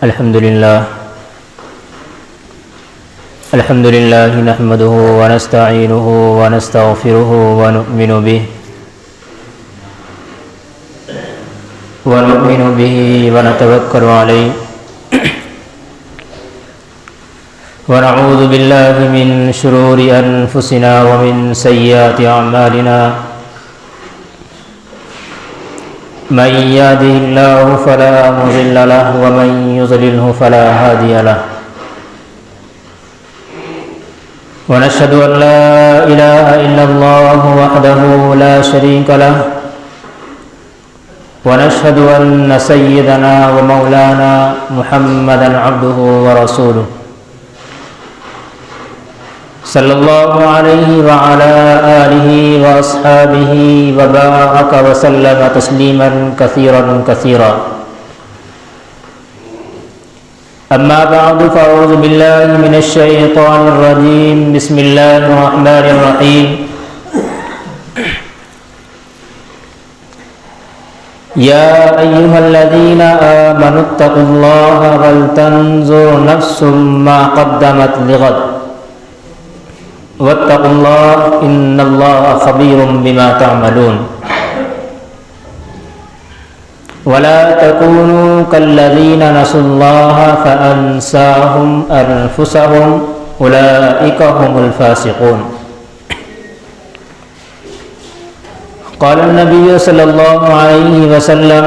الحمد لله نحمده ونستعينه ونستغفره ونؤمن به ونتوكل عليه ونعوذ بالله من شرور أنفسنا ومن سيئات أعمالنا من يهده الله فلا مضل له ومن يضلله فلا هادي له ونشهد أن لا إله إلا الله وحده لا شريك له ونشهد أن سيدنا ومولانا محمدا عبده ورسوله صلى الله عليه وعلى آله وأصحابه وبارك وسلم تسليما كثيرا أما بعد فأعوذ بالله من الشيطان الرجيم بسم الله الرحمن الرحيم يا أيها الذين آمنوا اتقوا الله ولتنظر نفس ما قدمت لغد واتقوا الله إن الله خبير بما تعملون ولا تكونوا كالذين نسوا الله فأنساهم أنفسهم أولئك هم الفاسقون قال النبي صلى الله عليه وسلم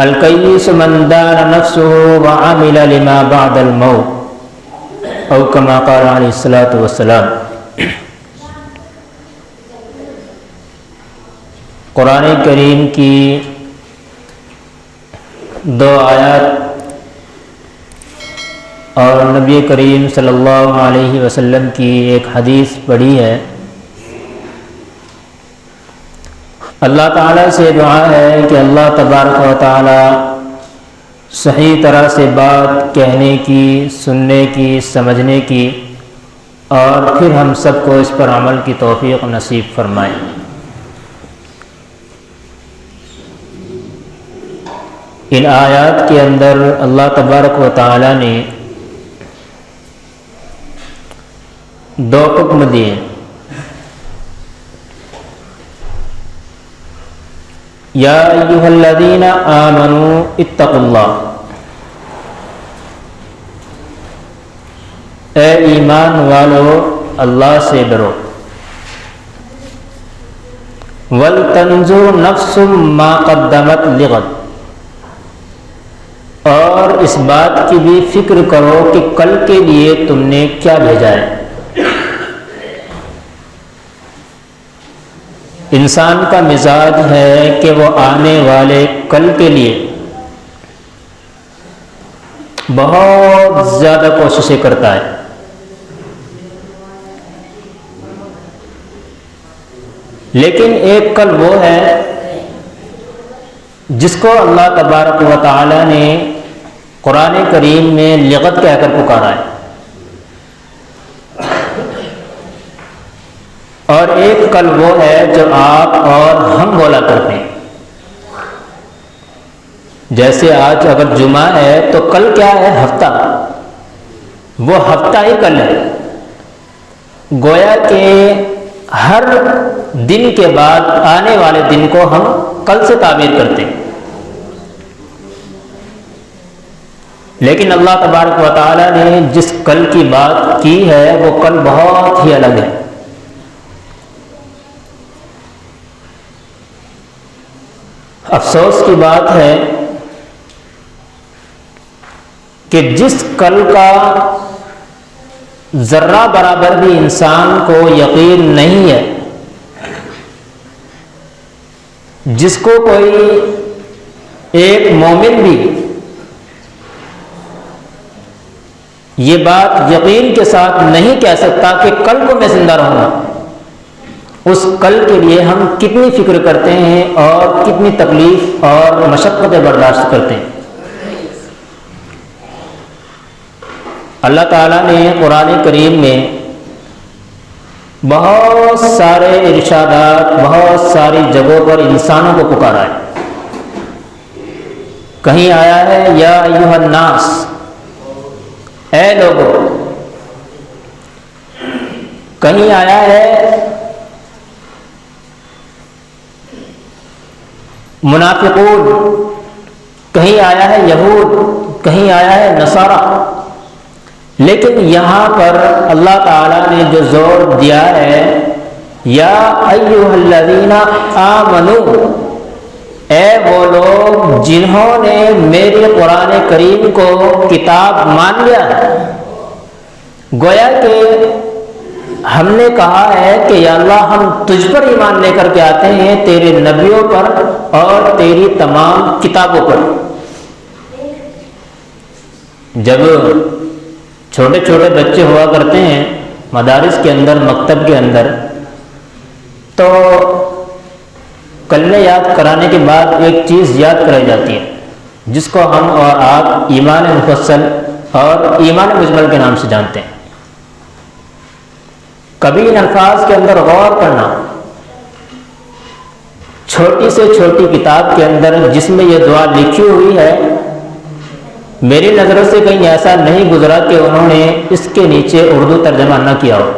الكيس من دان نفسه وعمل لما بعد الموت او كما قال علیہ الصلوۃ والسلام۔ قرآن کریم کی دو آیات اور نبی کریم صلی اللہ علیہ وسلم کی ایک حدیث پڑھی ہے۔ اللہ تعالیٰ سے دعا ہے کہ اللہ تبارک و تعالی صحیح طرح سے بات کہنے کی، سننے کی، سمجھنے کی اور پھر ہم سب کو اس پر عمل کی توفیق نصیب فرمائے۔ ان آیات کے اندر اللہ تبارک و تعالی نے دو حکم دیے۔ یا ایھا الذین آمنوا اتقوا اللہ، اے ایمان والو اللہ سے ڈرو۔ وَلْتَنْظُرْ نَفْسٌ مَا قَدَّمَتْ لِغَدٍ، اور اس بات کی بھی فکر کرو کہ کل کے لیے تم نے کیا بھیجا ہے۔ انسان کا مزاج ہے کہ وہ آنے والے کل کے لیے بہت زیادہ کوششیں کرتا ہے، لیکن ایک کل وہ ہے جس کو اللہ تبارک و تعالی نے قرآن کریم میں لغت کہہ کر پکارا ہے، اور ایک کل وہ ہے جو آپ اور ہم بولا کرتے ہیں۔ جیسے آج اگر جمعہ ہے تو کل کیا ہے؟ ہفتہ، وہ ہفتہ ہی کل ہے۔ گویا کہ ہر دن کے بعد آنے والے دن کو ہم کل سے تعبیر کرتے ہیں، لیکن اللہ تبارک و تعالی نے جس کل کی بات کی ہے وہ کل بہت ہی الگ ہے۔ افسوس کی بات ہے کہ جس کل کا ذرہ برابر بھی انسان کو یقین نہیں ہے، جس کو کوئی ایک مومن بھی یہ بات یقین کے ساتھ نہیں کہہ سکتا کہ کل کو میں زندہ رہوں گا، اس کل کے لیے ہم کتنی فکر کرتے ہیں اور کتنی تکلیف اور مشقتیں برداشت کرتے ہیں۔ اللہ تعالیٰ نے قرآن کریم میں بہت سارے ارشادات، بہت ساری جگہوں پر انسانوں کو پکارا ہے۔ کہیں آیا ہے یا ایھا الناس، اے لوگو، کہیں آیا ہے منافقون، کہیں آیا ہے یہود، کہیں آیا ہے نصارہ، لیکن یہاں پر اللہ تعالیٰ نے جو زور دیا ہے یا ایھا الذین آمنوا، اے وہ لوگ جنہوں نے میرے قرآن کریم کو کتاب مان لیا ہے۔ گویا کہ ہم نے کہا ہے کہ یا اللہ ہم تجھ پر ایمان لے کر کے آتے ہیں، تیرے نبیوں پر اور تیری تمام کتابوں پر۔ جب چھوٹے چھوٹے بچے ہوا کرتے ہیں مدارس کے اندر، مکتب کے اندر، تو کلمے یاد کرانے کے بعد ایک چیز یاد کرائی جاتی ہے جس کو ہم اور آپ ایمان مفصل اور ایمان مجمل کے نام سے جانتے ہیں۔ کبھی ان الفاظ کے اندر غور کرنا، چھوٹی سے چھوٹی کتاب کے اندر جس میں یہ دعا لکھی ہوئی ہے، میری نظروں سے کہیں ایسا نہیں گزرا کہ انہوں نے اس کے نیچے اردو ترجمہ نہ کیا ہو۔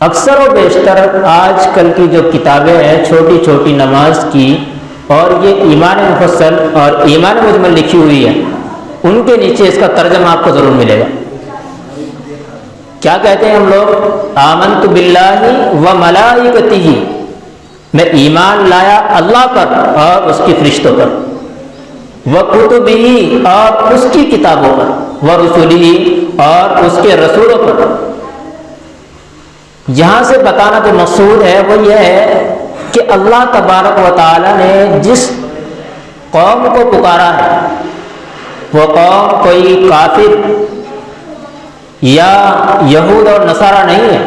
اکثر و بیشتر آج کل کی جو کتابیں ہیں چھوٹی چھوٹی نماز کی، اور یہ ایمان مفصل اور ایمان مجمل لکھی ہوئی ہے، ان کے نیچے اس کا ترجمہ آپ کو ضرور ملے گا۔ کیا کہتے ہیں ہم لوگ؟ آمنت باللہ و ملائکتہ، میں ایمان لایا اللہ پر اور اس کی فرشتوں پر، وکتبہ اور اس کی کتابوں پر، ورسلہ اور اس کے رسولوں پر۔ یہاں سے بتانا جو مقصود ہے وہ یہ ہے کہ اللہ تبارک و تعالی نے جس قوم کو پکارا ہے وہ قوم کوئی کافر یا یہود اور نصارہ نہیں ہے،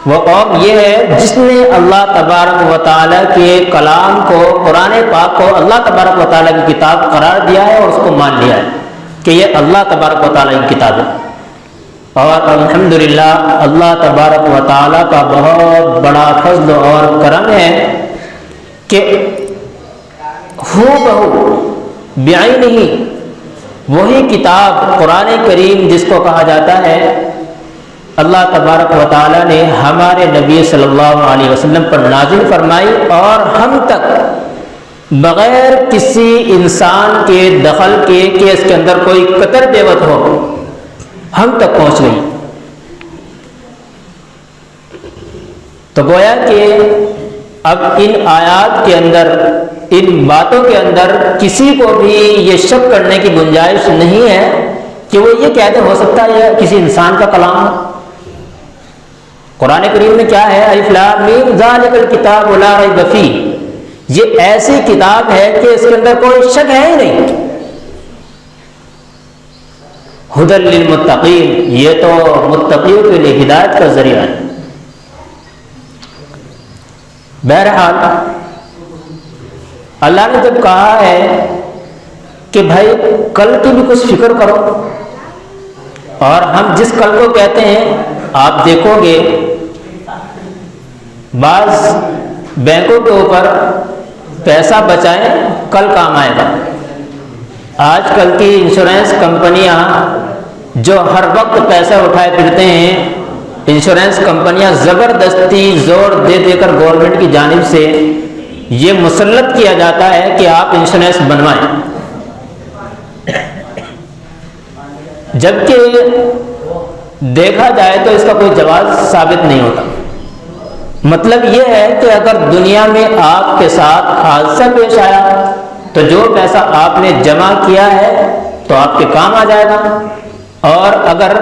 وہ قوم یہ ہے جس نے اللہ تبارک و تعالی کے کلام کو، قرآن پاک کو اللہ تبارک و تعالی کی کتاب قرار دیا ہے اور اس کو مان لیا ہے کہ یہ اللہ تبارک و تعالی کی کتاب ہے۔ اور الحمدللہ اللہ تبارک و تعالی کا بہت بڑا فضل اور کرم ہے کہ ہو بہو بعینہ وہی کتاب قرآن کریم جس کو کہا جاتا ہے، اللہ تبارک و تعالی نے ہمارے نبی صلی اللہ علیہ وسلم پر نازل فرمائی اور ہم تک بغیر کسی انسان کے دخل کے کہ اس کے اندر کوئی قطر بیوت ہو، ہم تک پہنچ گئی۔ تو گویا کہ اب ان آیات کے اندر، ان باتوں کے اندر کسی کو بھی یہ شک کرنے کی گنجائش نہیں ہے کہ وہ یہ کہتے ہو سکتا ہے یہ کسی انسان کا کلام ہے۔ قرآن کریم میں کیا ہے؟ الف لام میم ذالک الکتاب لا ریب فیہ، یہ ایسی کتاب ہے کہ اس کے اندر کوئی شک ہے ہی نہیں۔ ھدی للمتقین، یہ تو متقیوں کے لیے ہدایت کا ذریعہ ہے۔ بہرحال اللہ نے جب کہا ہے کہ بھائی کل کی بھی کچھ فکر کرو، اور ہم جس کل کو کہتے ہیں آپ دیکھو گے بعض بینکوں کے اوپر پیسہ بچائیں کل کام آئے گا۔ آج کل کی انشورنس کمپنیاں جو ہر وقت پیسہ اٹھائے پھرتے ہیں، انشورنس کمپنیاں زبردستی زور دے دے کر گورنمنٹ کی جانب سے یہ مسلط کیا جاتا ہے کہ آپ انشورنس بنوائیں، جبکہ دیکھا جائے تو اس کا کوئی جواز ثابت نہیں ہوتا۔ مطلب یہ ہے کہ اگر دنیا میں آپ کے ساتھ حادثہ پیش آیا تو جو پیسہ آپ نے جمع کیا ہے تو آپ کے کام آ جائے گا، اور اگر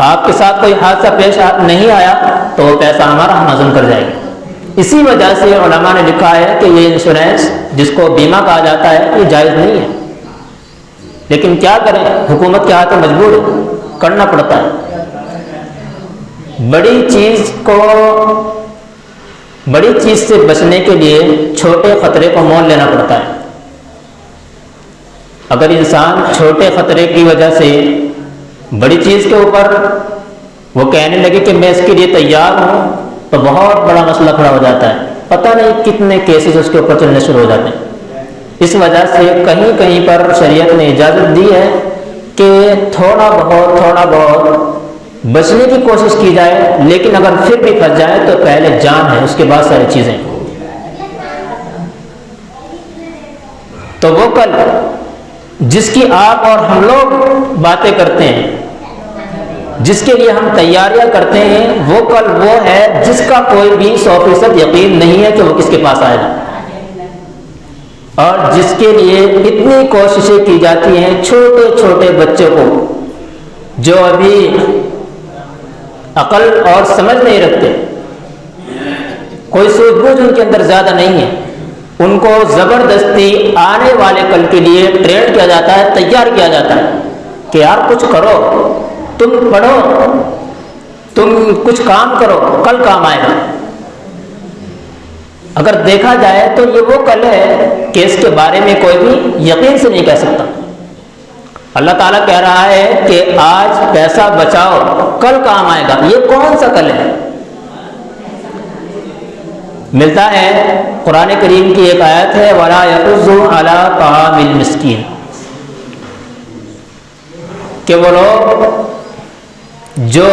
آپ کے ساتھ کوئی حادثہ پیش نہیں آیا تو وہ پیسہ ہمارا ہم ہضم کر جائے گا۔ اسی وجہ سے علماء نے لکھا ہے کہ یہ انشورنس جس کو بیمہ کہا جاتا ہے یہ جائز نہیں ہے، لیکن کیا کریں، حکومت کے ہاتھ میں مجبور ہے، کرنا پڑتا ہے۔ بڑی چیز سے بچنے کے لیے چھوٹے خطرے کو مول لینا پڑتا ہے۔ اگر انسان چھوٹے خطرے کی وجہ سے بڑی چیز کے اوپر وہ کہنے لگے کہ میں اس کے لیے تیار ہوں، تو بہت بڑا مسئلہ کھڑا ہو جاتا ہے، پتہ نہیں کتنے کیسز اس کے اوپر چلنے شروع ہو جاتے ہیں۔ اس وجہ سے کہیں کہیں پر شریعت نے اجازت دی ہے کہ تھوڑا بہت بچنے کی کوشش کی جائے، لیکن اگر پھر بھی پھنس جائے تو پہلے جان ہے، اس کے بعد ساری چیزیں۔ تو وہ کل جس کی آپ اور ہم لوگ باتیں کرتے ہیں، جس کے لیے ہم تیاریاں کرتے ہیں، وہ کل وہ ہے جس کا کوئی بھی 100% یقین نہیں ہے کہ وہ کس کے پاس آئے گا، اور جس کے لیے اتنی کوششیں کی جاتی ہیں چھوٹے چھوٹے بچوں کو جو ابھی عقل اور سمجھ نہیں رکھتے، کوئی سوجھ بوجھ ان کے اندر زیادہ نہیں ہے، ان کو زبردستی آنے والے کل کے لیے ٹرین کیا جاتا ہے، تیار کیا جاتا ہے کہ یار کچھ کرو، تم پڑھو، تم کچھ کام کرو، کل کام آئے گا۔ اگر دیکھا جائے تو یہ وہ کل ہے کہ اس کے بارے میں کوئی بھی یقین سے نہیں کہہ سکتا۔ اللہ تعالیٰ کہہ رہا ہے کہ آج پیسہ بچاؤ، کل کام آئے گا، یہ کون سا کل ہے؟ ملتا ہے قرآن کریم کی ایک آیت ہے وَلَا يَحُضُّ عَلَىٰ طَعَامِ الْمِسْكِينِ، کہ وہ لوگ جو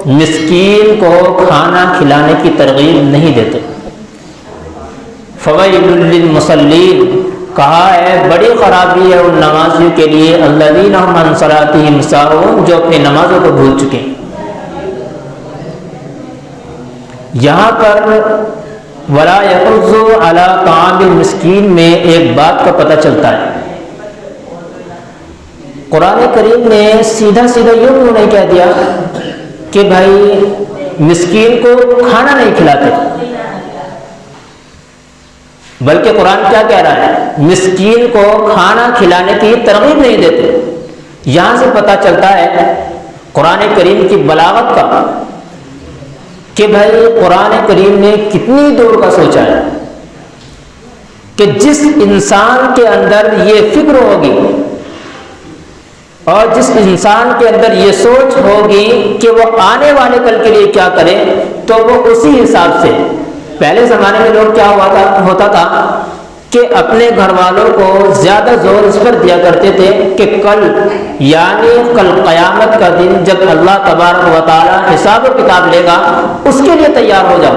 مسکین کو کھانا کھلانے کی ترغیب نہیں دیتے۔ فَوَيْلٌ لِّلْمُصَلِّينَ، کہا ہے بڑی خرابی ہے ان نمازیوں کے لیے الَّذِينَ هُمْ عَنْ صَلَاتِهِمْ سَاهُونَ، جو اپنی نمازوں کو بھول چکے ہیں۔ یہاں پر وَلَا يَحُضُّ عَلَىٰ طَعَامِ الْمِسْكِينِ میں ایک بات کا پتہ چلتا ہے، قرآن کریم نے سیدھا یوں نہیں کہہ دیا کہ بھائی مسکین کو کھانا نہیں کھلاتے، بلکہ قرآن کیا کہہ رہا ہے؟ مسکین کو کھانا کھلانے کی ترغیب نہیں دیتے۔ یہاں سے پتہ چلتا ہے قرآن کریم کی بلاغت کا کہ بھائی قرآن کریم نے کتنی دور کا سوچا ہے کہ جس انسان کے اندر یہ فکر ہوگی اور جس انسان کے اندر یہ سوچ ہوگی کہ وہ آنے والے کل کے لیے کیا کرے، تو وہ اسی حساب سے، پہلے زمانے میں لوگ کیا ہوتا تھا کہ اپنے گھر والوں کو زیادہ زور اس پر دیا کرتے تھے کہ کل، یعنی کل قیامت کا دن جب اللہ تبارک و تعالی حساب و کتاب لے گا، اس کے لیے تیار ہو جاؤ،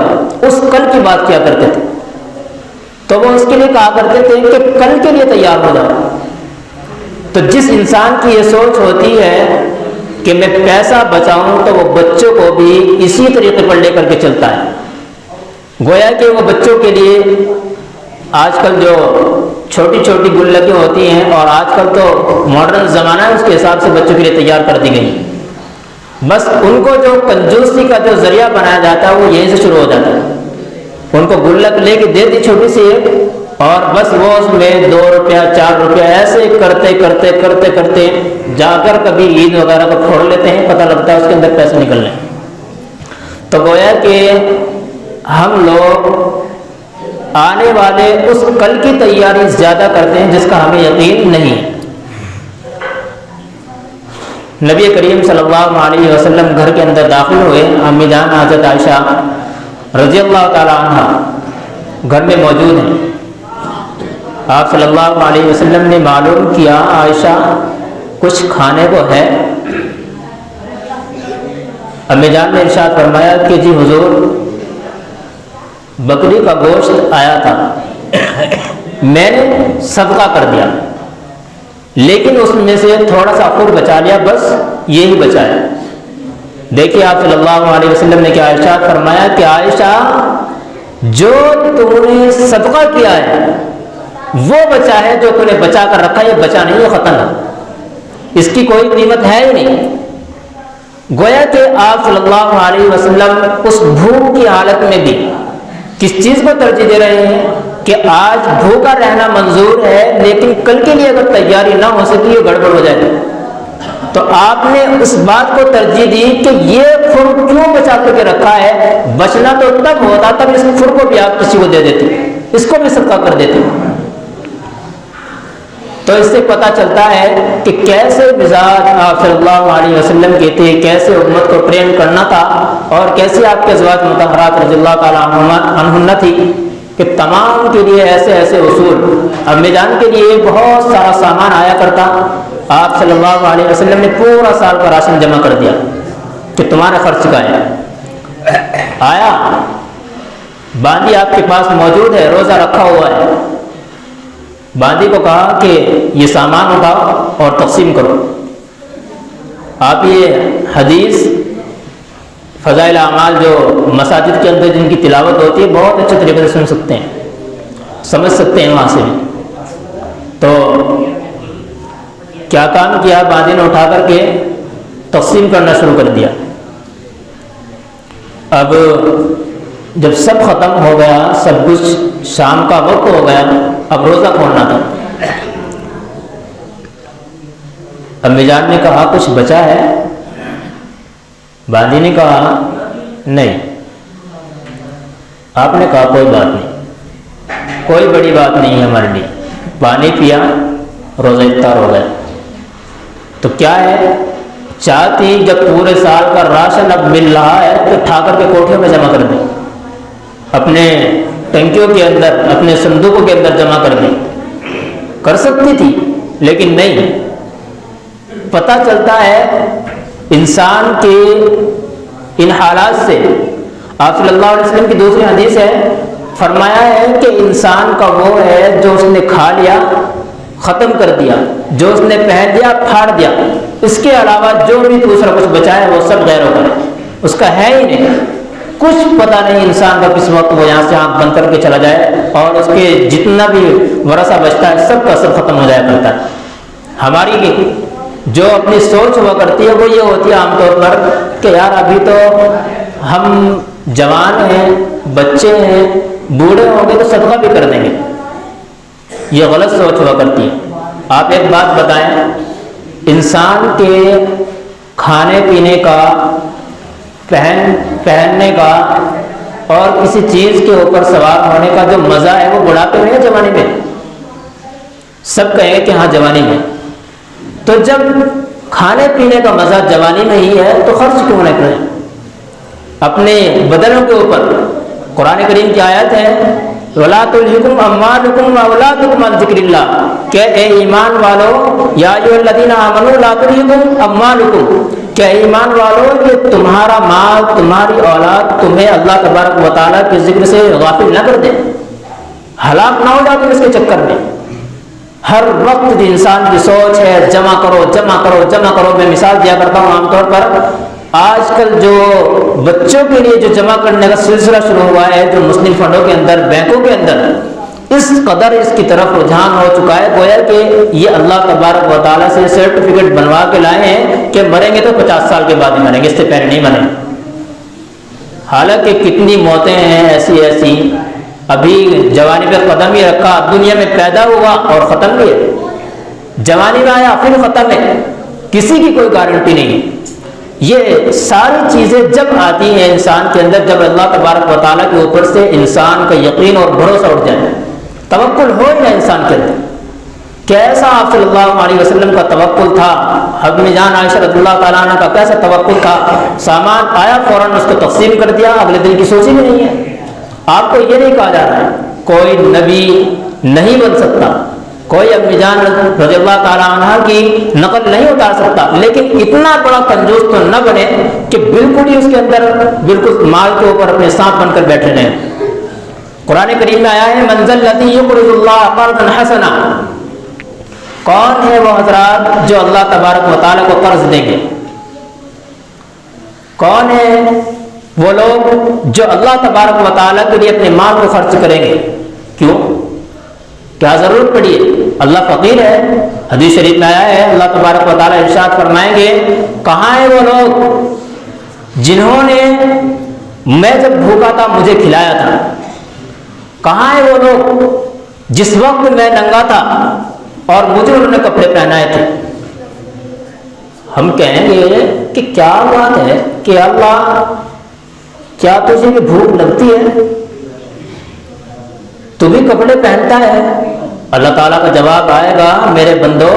اس کل کی بات کیا کرتے تھے۔ تو وہ اس کے لیے کہا کرتے تھے کہ کل کے لیے تیار ہو جاؤ۔ تو جس انسان کی یہ سوچ ہوتی ہے کہ میں پیسہ بچاؤں، تو وہ بچوں کو بھی اسی طریقے پر لے کر کے چلتا ہے، گویا کہ وہ بچوں کے لیے آج کل جو چھوٹی چھوٹی گلکیں ہوتی ہیں، اور آج کل تو ماڈرن زمانہ ہے، اس کے حساب سے بچوں کے لیے تیار کر دی گئی، بس ان کو جو کنجوسی کا جو ذریعہ بنایا جاتا ہے وہ یہیں سے شروع ہو جاتا ہے۔ ان کو گلک لے کے دے دی چھوٹی سی ایک، اور بس وہ اس میں 2 روپیہ 4 روپیہ ایسے کرتے جا کر کبھی عید وغیرہ کو پھوڑ لیتے ہیں، پتہ لگتا ہے اس کے اندر پیسے نکل رہے ہیں۔ تو گویا کہ ہم لوگ آنے والے اس کل کی تیاری زیادہ کرتے ہیں جس کا ہمیں یقین نہیں ہے۔ نبی کریم صلی اللہ علیہ وسلم گھر کے اندر داخل ہوئے، امی جان حضرت عائشہ رضی اللہ تعالی عنہ گھر میں موجود ہیں۔ آپ صلی اللہ علیہ وسلم نے معلوم کیا عائشہ کچھ کھانے کو ہے؟ امی جان نے ارشاد فرمایا کہ جی حضور، بکری کا گوشت آیا تھا، میں نے صدقہ کر دیا، لیکن اس میں سے تھوڑا سا خود بچا لیا، بس یہی بچا ہے۔ دیکھیے آپ صلی اللہ علیہ وسلم نے کیا ارشاد فرمایا کہ عائشہ، جو تم نے صدقہ کیا ہے وہ بچا ہے، جو تم نے بچا کر رکھا یہ بچا نہیں، یہ ختم ہے، اس کی کوئی قیمت ہے ہی نہیں۔ گویا کہ آپ صلی اللہ علیہ وسلم اس بھوک کی حالت میں بھی کس چیز کو ترجیح دے رہے ہیں کہ آج بھوکا رہنا منظور ہے، لیکن کل کے لیے اگر تیاری نہ ہو سکی یہ گڑبڑ ہو جائے گی۔ تو آپ نے اس بات کو ترجیح دی کہ یہ پھر کیوں بچا کر کے رکھا ہے، بچنا تو تب ہوتا تب اس پھر کو بھی آپ کسی کو دے دیتے، اس کو بھی صدقہ کر دیتے۔ تو اس سے پتہ چلتا ہے کہ کیسے مزاج آپ صلی اللہ علیہ وسلم کے تھے، کیسے امت کو ٹرین کرنا تھا، اور کیسے آپ کے ازواج مطہرات رضی اللہ تعالیٰ عنہن تھی کہ تمام کے لیے ایسے ایسے اصول. امی جان کے لیے بہت سارا سامان آیا کرتا, آپ صلی اللہ علیہ وسلم نے پورا سال کا راشن جمع کر دیا کہ تمہارا خرچ کا ہے. آیا باندی آپ کے پاس موجود ہے, روزہ رکھا ہوا ہے, باندی کو کہا کہ یہ سامان اٹھاؤ اور تقسیم کرو. آپ یہ حدیث فضائل اعمال جو مساجد کے اندر جن کی تلاوت ہوتی ہے بہت اچھے طریقے سے سن سکتے ہیں, سمجھ سکتے ہیں وہاں سے بھی. تو کیا کام کیا, باندی نے اٹھا کر کے تقسیم کرنا شروع کر دیا. اب جب سب ختم ہو گیا, سب کچھ شام کا وقت ہو گیا, اب روزہ کھولنا تھا. امی جان نے کہا کچھ بچا ہے؟ باندی نے کہا نہیں. آپ نے کہا کوئی بات نہیں, کوئی بڑی بات نہیں ہے ہمارے لیے. پانی پیا, روزہ افطار ہو گیا. تو کیا ہے, چاہتی جب پورے سال کا راشن اب مل رہا ہے تو اٹھا کر کے کوٹھیوں میں جمع کر دیں, اپنے ٹنکیوں کے اندر, اپنے صندوقوں کے اندر جمع کر دیں. کر سکتی تھی لیکن نہیں. پتہ چلتا ہے انسان کے ان حالات سے. آپ صلی اللہ علیہ وسلم کی دوسری حدیث ہے, فرمایا ہے کہ انسان کا وہ ہے جو اس نے کھا لیا ختم کر دیا, جو اس نے پہن لیا پھاڑ دیا, اس کے علاوہ جو بھی دوسرا کچھ بچا ہے وہ سب غیروں کا ہے, اس کا ہے ہی نہیں. کچھ پتہ نہیں انسان کا کس وقت وہ یہاں سے آنکھ بند کر کے چلا جائے اور اس کے جتنا بھی ورثہ بچتا ہے سب کا سب ختم ہو جایا کرتا ہے. ہماری جو اپنی سوچ ہوا کرتی ہے وہ یہ ہوتی ہے عام طور پر کہ یار ابھی تو ہم جوان ہیں, بچے ہیں, بوڑھے ہوں گے تو صدقہ بھی کر دیں گے. یہ غلط سوچ ہوا کرتی ہے. آپ ایک بات بتائیں, انسان کے کھانے پینے کا, پہننے کا اور کسی چیز کے اوپر سوار ہونے کا جو مزہ ہے وہ بڑھاپے میں ہے جوانی میں؟ سب کہیں گے کہ ہاں جوانی میں. تو جب کھانے پینے کا مزہ جوانی میں ہی ہے تو خرچ کیوں نہ کریں اپنے بدنوں کے اوپر؟ قرآن کریم کی آیت ہے وَلَا تُلْهِكُمْ أَمْوَالُكُمْ وَأَوْلَادُكُمْ عَنْ ذِكْرِ اللَّهِ, کہ اے ایمان والو, یا ایھا الذین آمنوا لَا تُلْهِكُمْ أَمْوَالُكُمْ, کہ ایمان والو کہ تمہارا مال, تمہاری اولاد تمہیں اللہ تبارک و تعالیٰ کے ذکر سے غافل نہ کر دے, ہلاک نہ ہو جاؤ تم اس کے چکر میں. ہر وقت انسان کی سوچ ہے جمع کرو جمع کرو جمع کرو. میں مثال دیا کرتا ہوں عام طور پر آج کل جو بچوں کے لیے جو جمع کرنے کا سلسلہ شروع ہوا ہے, جو مسلم فنڈوں کے اندر, بینکوں کے اندر, اس قدر اس کی طرف رجحان ہو چکا ہے گویا کہ یہ اللہ تبارک و تعالیٰ سے سرٹیفکیٹ بنوا کے لائے ہیں کہ مریں گے تو 50 سال کے بعد ہی مریں گے, اس سے پہلے نہیں مریں. حالانکہ کتنی موتیں ہیں ایسی ایسی. ابھی جوانی پہ قدم ہی رکھا, دنیا میں پیدا ہوا اور ختم بھی ہے, جوانی میں آیا پھر ختم ہے, کسی کی کوئی گارنٹی نہیں ہے. یہ ساری چیزیں جب آتی ہیں انسان کے اندر, جب اللہ تبارک و تعالیٰ کے اوپر سے انسان کا یقین اور بھروسہ اٹھ جائے, توکل ہو ہی نہ انسان کے اندر. کیسا آپ صلی اللہ علیہ وسلم کا توکل تھا, امی جان عائشہ رضی اللہ تعالیٰ عنہ کا کیسا توکل تھا. سامان آیا فوراً اس کو تقسیم کر دیا, اگلے دن کی سوچی بھی نہیں ہے. آپ کو یہ نہیں کہا جا رہا ہے کوئی نبی نہیں بن سکتا, کوئی امی جان رضی اللہ تعالیٰ عنہ کی نقل نہیں اتار سکتا, لیکن اتنا بڑا کنجوس تو نہ بنے کہ بالکل ہی اس کے اندر بالکل مال کے اوپر اپنے سانپ بن کر بیٹھے رہیں. قرآن کریم میں آیا ہے من ذا الذی یقرض اللہ قرضا حسنا, کون ہے وہ حضرات جو اللہ تبارک و تعالیٰ کو قرض دیں گے؟ کون ہے وہ لوگ جو اللہ تبارک و تعالیٰ کے لیے اپنے مال کو خرچ کریں گے؟ کیوں؟ کیا ضرورت پڑی ہے؟ اللہ فقیر ہے. حدیث شریف میں آیا ہے اللہ تبارک و تعالیٰ ارشاد فرمائیں گے کہاں ہیں وہ لوگ جنہوں نے میں جب بھوکا تھا مجھے کھلایا تھا؟ کہاں ہیں وہ لوگ جس وقت میں ننگا تھا اور مجھے انہوں نے کپڑے پہنائے تھے؟ ہم کہیں گے کہ کیا بات ہے کہ اللہ کیا تجھے بھی بھوک لگتی ہے؟ تو بھی کپڑے پہنتا ہے؟ اللہ تعالیٰ کا جواب آئے گا میرے بندو,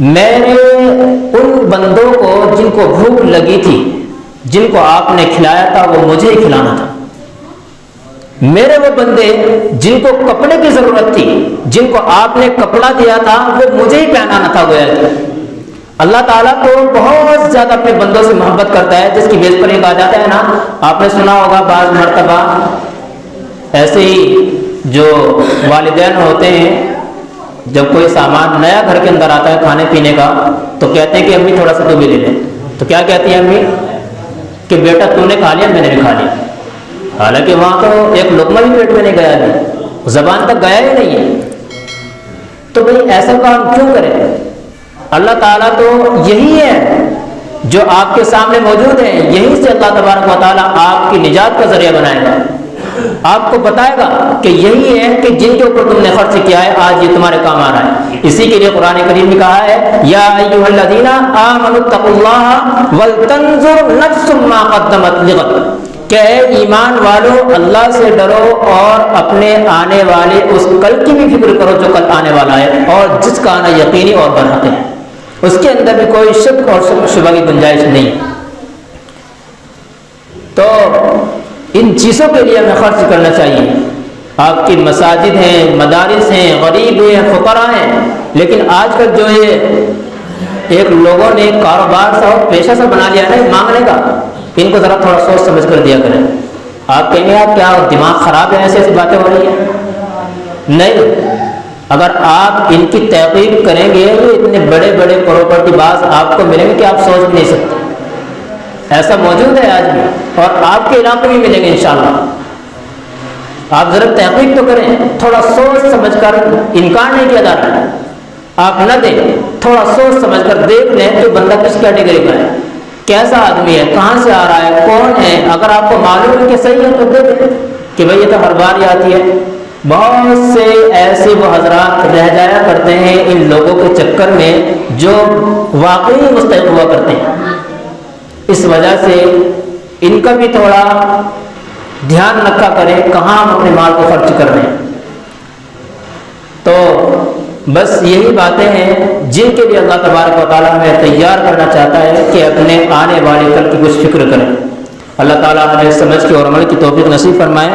میرے ان بندوں کو جن کو بھوک لگی تھی, جن کو آپ نے کھلایا تھا وہ مجھے ہی کھلانا تھا. میرے وہ بندے جن کو کپڑے کی ضرورت تھی، جن کو آپ نے کپڑا دیا تھا، وہ مجھے ہی پہنانا تھا گویا کہ اللہ تعالیٰ تو بہت زیادہ اپنے بندوں سے محبت کرتا ہے، جس کی بیس پر یہ کہا جاتا ہے نا، آپ نے سنا ہوگا بعض مرتبہ ایسے ہی جو والدین ہوتے ہیں جب کوئی سامان نیا گھر کے اندر آتا ہے کھانے پینے کا تو کہتے ہیں کہ امی تھوڑا سا تو بھی لے لیں، تو کیا کہتی ہیں امی کہ بیٹا تو نے کھا لیا میں نے بھی کھا لیا، حالانکہ وہاں تو ایک لقمہ بھی پیٹ میں نہیں گیا ابھی، زبان تک گیا ہی نہیں ہے۔ تو بھئی ایسا کام کیوں کریں؟ اللہ تعالیٰ تو یہی ہے جو آپ کے سامنے موجود ہے، یہیں سے اللہ تبارک و تعالیٰ آپ کی نجات کا ذریعہ بنائے گا، آپ کو بتائے گا کہ یہی ہے کہ جن کے اوپر تم نے خرچ کیا ہے آج یہ تمہارے کام آ رہا ہے۔ اسی کے لیے قرآن کریم نے کہا ہے یا ایھا الذین آمنوا اتقوا اللہ ولتنظر نفس ما قدمت لغد، کہ اے ایمان والو اللہ سے ڈرو اور اپنے آنے والے اس کل کی بھی فکر کرو جو کل آنے والا ہے اور جس کا آنا یقینی اور برحق ہے، اس کے اندر بھی کوئی شک اور شبہ کی گنجائش نہیں۔ تو ان چیزوں کے لیے ہمیں خرچ کرنا چاہیے۔ آپ کی مساجد ہیں، مدارس ہیں، غریب ہیں، فقراء ہیں، لیکن آج کل جو یہ ایک لوگوں نے کاروبار سا اور پیشہ سا بنا لیا ہے مانگنے کا، ان کو ذرا تھوڑا سوچ سمجھ کر دیا کریں۔ آپ کہیں گے آپ کیا دماغ خراب ہے، ایسی ایسی باتیں ہو رہی ہیں؟ نہیں، اگر آپ ان کی تحقیق کریں گے تو اتنے بڑے بڑے پراپرٹی باز آپ کو ملیں گے کہ آپ سوچ بھی نہیں سکتے، ایسا موجود ہے آج بھی، اور آپ کے علاقے میں ملیں گے انشاءاللہ۔ آپ ذرا تحقیق تو کریں، تھوڑا سوچ سمجھ کر، انکار نہیں کیا جا رہا ہے، آپ نہ دیں، تھوڑا سوچ سمجھ کر دیکھ لیں کہ بندہ کس کیٹیگری کا ہے، کیسا آدمی ہے، کہاں سے آ رہا ہے، کون ہے۔ اگر آپ کو معلوم ہے کہ صحیح ہے تو دے دیں کہ بھئی یہ تو ہر بار ہی آتی ہے۔ بہت سے ایسے وہ حضرات رہ جایا کرتے ہیں ان لوگوں کے چکر میں جو واقعی مستحق ہوا کرتے ہیں، اس وجہ سے ان کا بھی تھوڑا دھیان رکھا کریں کہاں ہم اپنے مال کو خرچ کر رہے ہیں۔ تو بس یہی باتیں ہیں جن کے لیے اللہ تبارک و تعالیٰ ہمیں تیار کرنا چاہتا ہے کہ اپنے آنے والے کل کی کچھ فکر کریں۔ اللہ تعالیٰ ہمیں سمجھ کے اور عمل کی توفیق نصیب فرمائے۔